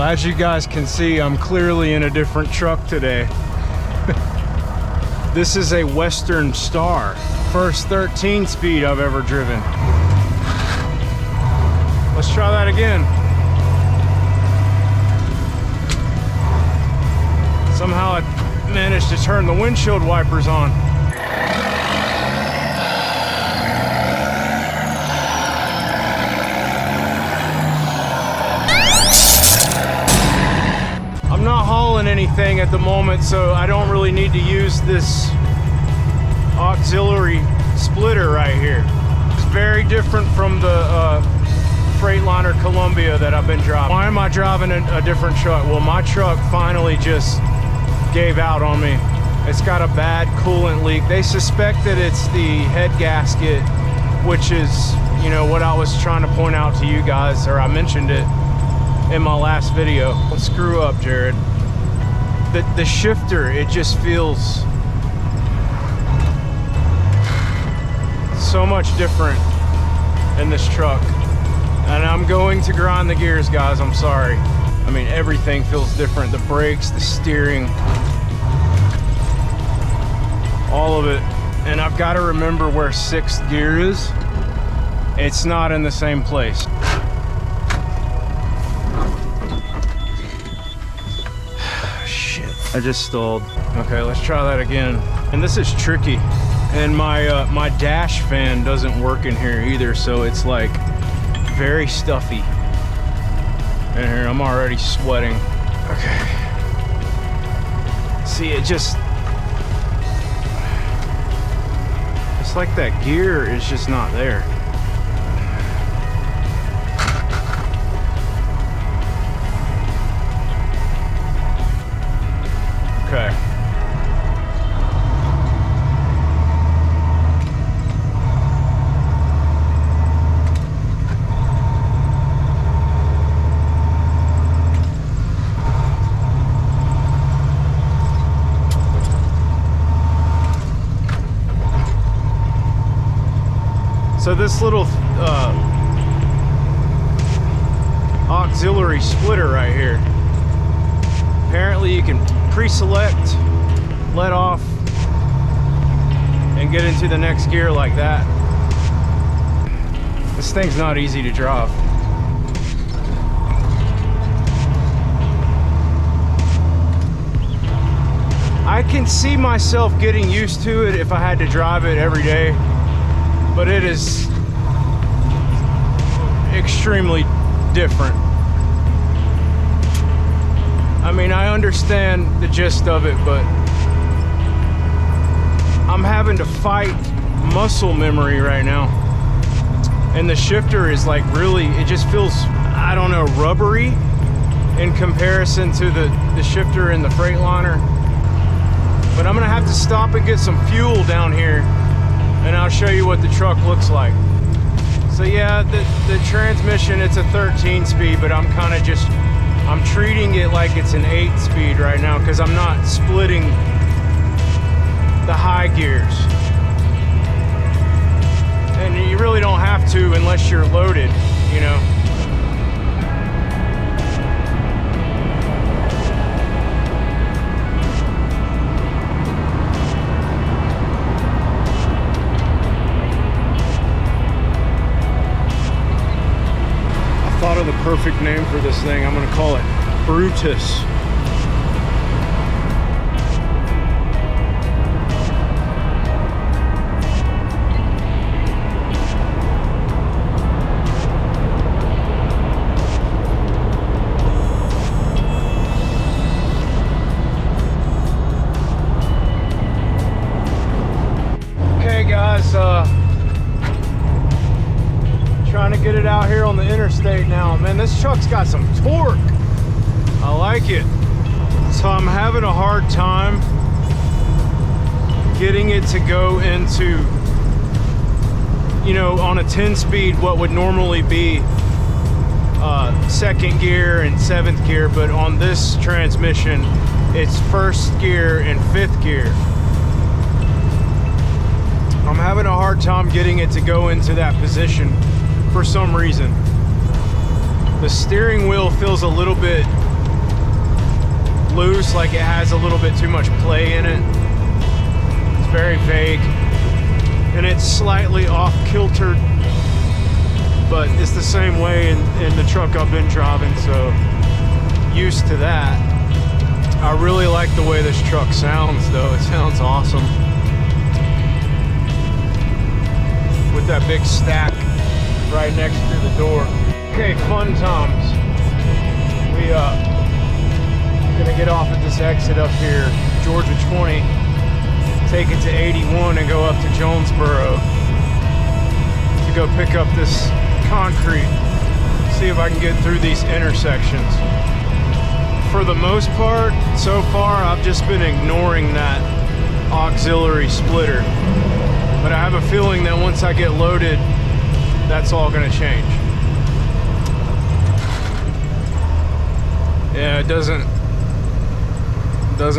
as you guys can see, I'm clearly in a different truck today. This is a Western Star. First 13 speed I've ever driven. Let's try that again. Somehow I managed to turn the windshield wipers on. I'm not hauling anything at the moment, so I don't really need to use this auxiliary splitter right here. It's very different from the Freightliner Columbia that I've been driving. Why am I driving a different truck? Well, my truck finally just gave out on me. It's got a bad coolant leak. They suspect that it's the head gasket, which is, you know, what I was trying to point out to you guys, or I mentioned it in my last video. Let's screw up, Jared. The shifter, it just feels so much different in this truck. And I'm going to grind the gears, guys, I'm sorry. I mean, everything feels different. The brakes, the steering, all of it. And I've got to remember where 6th gear is. It's not in the same place. Shit, I just stalled. Okay, let's try that again. And this is tricky. And my dash fan doesn't work in here either, so it's like very stuffy in here. I'm already sweating. Okay. See, it's like that gear is just not there. Okay. So this little auxiliary splitter right here, apparently you can pre-select, let off, and get into the next gear like that. This thing's not easy to drive. I can see myself getting used to it if I had to drive it every day. But it is extremely different. I mean, I understand the gist of it, but I'm having to fight muscle memory right now. And the shifter is like really, it just feels, I don't know, rubbery in comparison to the shifter in the Freightliner. But I'm gonna have to stop and get some fuel down here, and I'll show you what the truck looks like. So yeah, the transmission, it's a 13 speed, but I'm kind of just, I'm treating it like it's an 8 speed right now because I'm not splitting the high gears. And you really don't have to unless you're loaded, you know. Thought of the perfect name for this thing. I'm gonna call it Brutus. Okay guys, trying to get it out here on the interstate now. Man, this truck's got some torque. I like it. So I'm having a hard time getting it to go into, you know, on a 10 speed, what would normally be 2nd gear and 7th gear, but on this transmission, it's 1st gear and 5th gear. I'm having a hard time getting it to go into that position for some reason. The steering wheel feels a little bit loose, like it has a little bit too much play in it. It's very vague. And it's slightly off kilter, but it's the same way in the truck I've been driving, so used to that. I really like the way this truck sounds though. It sounds awesome. With that big stack right next to the door. Okay, fun times. We gonna get off at this exit up here, Georgia 20, take it to 81 and go up to Jonesboro to go pick up this concrete, see if I can get through these intersections. For the most part, so far, I've just been ignoring that auxiliary splitter. But I have a feeling that once I get loaded, that's all gonna change. Yeah, it doesn't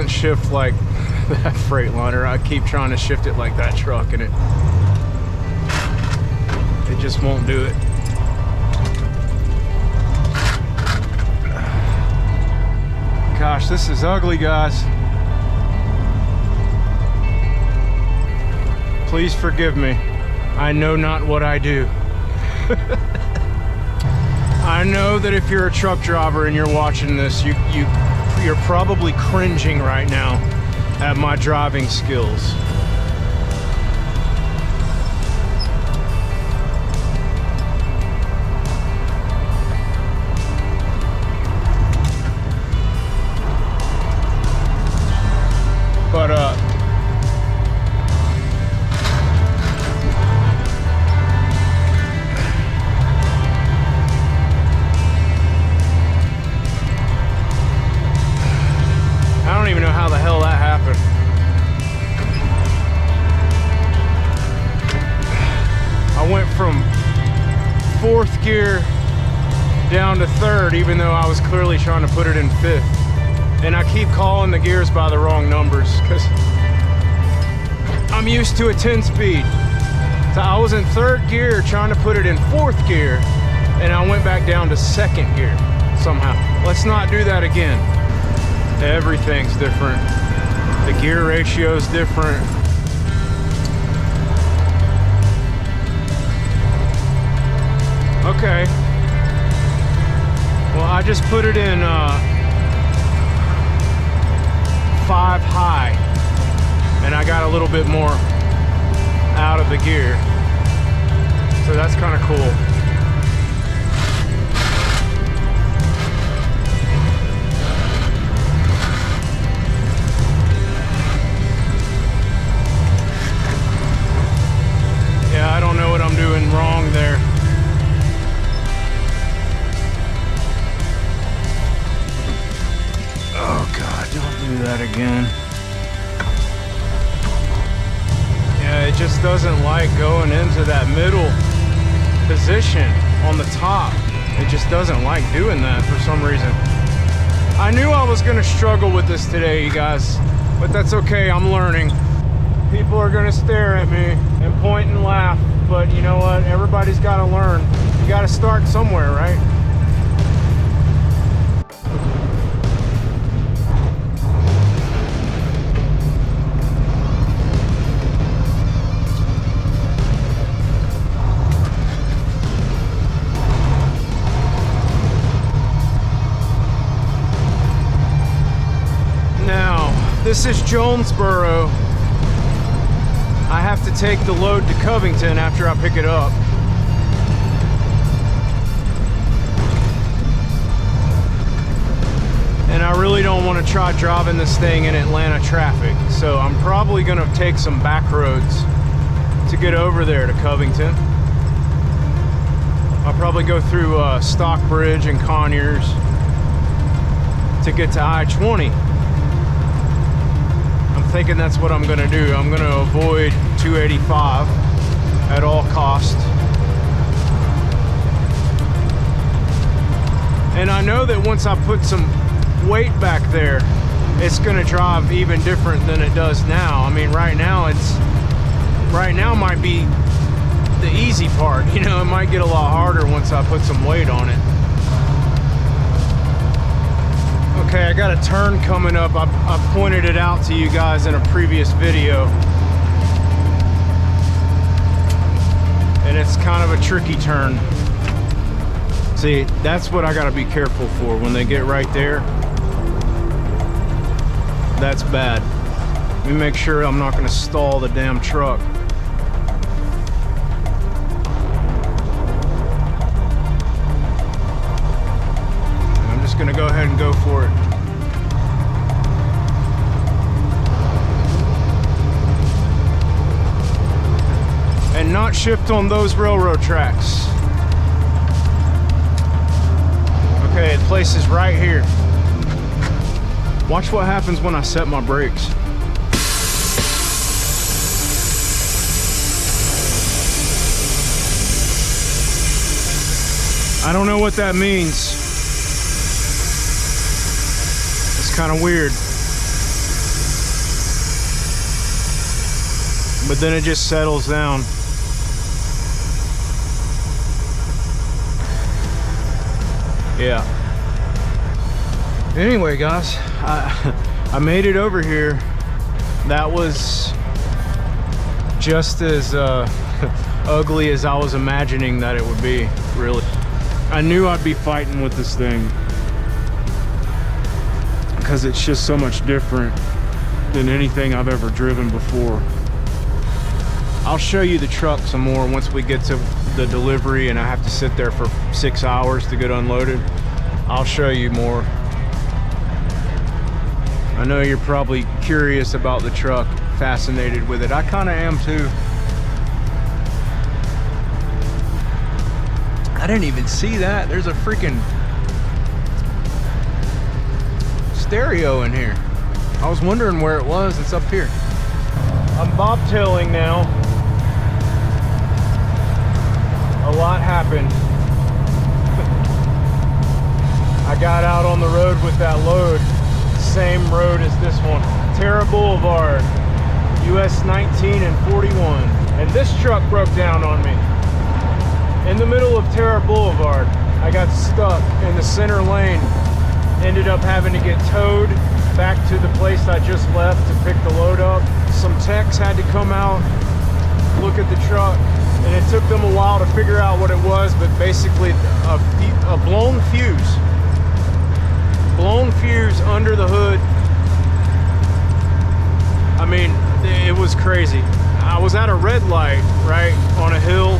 shift like that Freightliner. I keep trying to shift it like that truck and it just won't do it. Gosh, this is ugly, guys. Please forgive me. I know not what I do. I know that if you're a truck driver and you're watching this, you're probably cringing right now at my driving skills. But I don't even know how the hell that happened. I went from 4th gear down to 3rd, even though I was clearly trying to put it in 5th. And I keep calling the gears by the wrong numbers because I'm used to a 10-speed. So I was in 3rd gear trying to put it in 4th gear, and I went back down to 2nd gear somehow. Let's not do that again. Everything's different. The gear ratio is different. Okay. Well, I just put it in 5 high, and I got a little bit more out of the gear. So that's kind of cool. I don't know what I'm doing wrong there. Oh God, don't do that again. Yeah, it just doesn't like going into that middle position on the top. It just doesn't like doing that for some reason. I knew I was gonna struggle with this today, you guys, but that's okay, I'm learning. People are gonna stare at me and point and laugh, but you know what? Everybody's gotta learn. You gotta start somewhere, right? Now, this is Jonesboro. I have to take the load to Covington after I pick it up. And I really don't want to try driving this thing in Atlanta traffic, so I'm probably going to take some back roads to get over there to Covington. I'll probably go through Stockbridge and Conyers to get to I-20. Thinking that's what I'm gonna do. I'm gonna avoid 285 at all costs. And I know that once I put some weight back there, it's gonna drive even different than it does now. I mean, right now might be the easy part. You know, it might get a lot harder once I put some weight on it. Okay, I got a turn coming up. I pointed it out to you guys in a previous video. And it's kind of a tricky turn. See, that's what I gotta be careful for. When they get right there, that's bad. Let me make sure I'm not gonna stall the damn truck. I'm just gonna go ahead and go for it. And not shift on those railroad tracks. Okay, the place is right here. Watch what happens when I set my brakes. I don't know what that means. It's kind of weird. But then it just settles down. Yeah. Anyway, guys, I made it over here. That was just as ugly as I was imagining that it would be, really. I knew I'd be fighting with this thing because it's just so much different than anything I've ever driven before. I'll show you the truck some more once we get to the delivery and I have to sit there for 6 hours to get unloaded. I'll show you more. I know you're probably curious about the truck, fascinated with it. I kind of am too. I didn't even see that. There's a freaking stereo in here. I was wondering where it was. It's up here. I'm bobtailing now. A lot happened. I got out on the road with that load. Same road as this one. Terra Boulevard, US 19 and 41. And this truck broke down on me. In the middle of Terra Boulevard, I got stuck in the center lane. Ended up having to get towed back to the place I just left to pick the load up. Some techs had to come out, look at the truck, and it took them a while to figure out what it was, but basically a blown fuse. Blown fuse under the hood. I mean, it was crazy. I was at a red light, right, on a hill.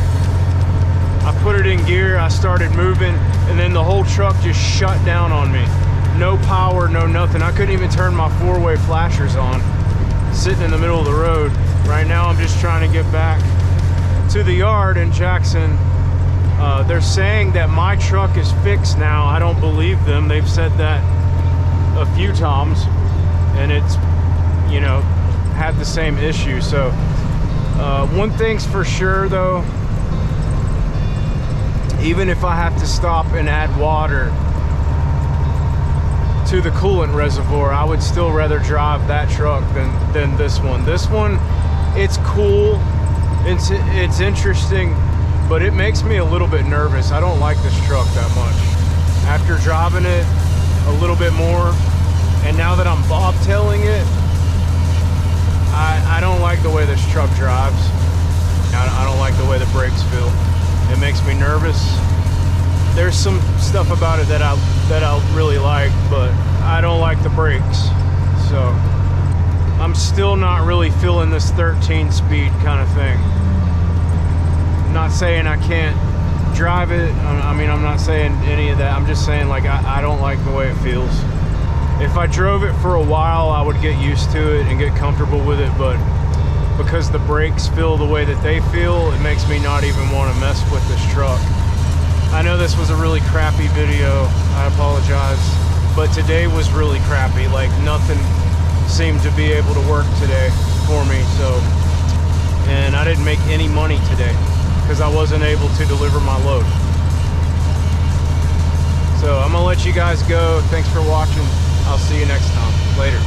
I put it in gear, I started moving, and then the whole truck just shut down on me. No power, no nothing. I couldn't even turn my four-way flashers on, sitting in the middle of the road. Right now, I'm just trying to get back to the yard in Jackson. They're saying that my truck is fixed now. I don't believe them. They've said that a few times, and it's, you know, had the same issue. So one thing's for sure though, even if I have to stop and add water to the coolant reservoir, I would still rather drive that truck than this one. This one, it's cool, it's interesting, but it makes me a little bit nervous. I don't like this truck that much. After driving it a little bit more, and now that I'm bobtailing it, I don't like the way this truck drives. I don't like the way the brakes feel. It makes me nervous. There's some stuff about it that I really like, but I don't like the brakes. So I'm still not really feeling this 13 speed kind of thing. Not saying I can't drive it. I mean, I'm not saying any of that. I'm just saying, like, I don't like the way it feels. If I drove it for a while, I would get used to it and get comfortable with it, but because the brakes feel the way that they feel, it makes me not even want to mess with this truck. I know this was a really crappy video. I apologize, but today was really crappy. Like, nothing seemed to be able to work today for me. So, and I didn't make any money today because I wasn't able to deliver my load. So I'm gonna let you guys go. Thanks for watching. I'll see you next time. Later.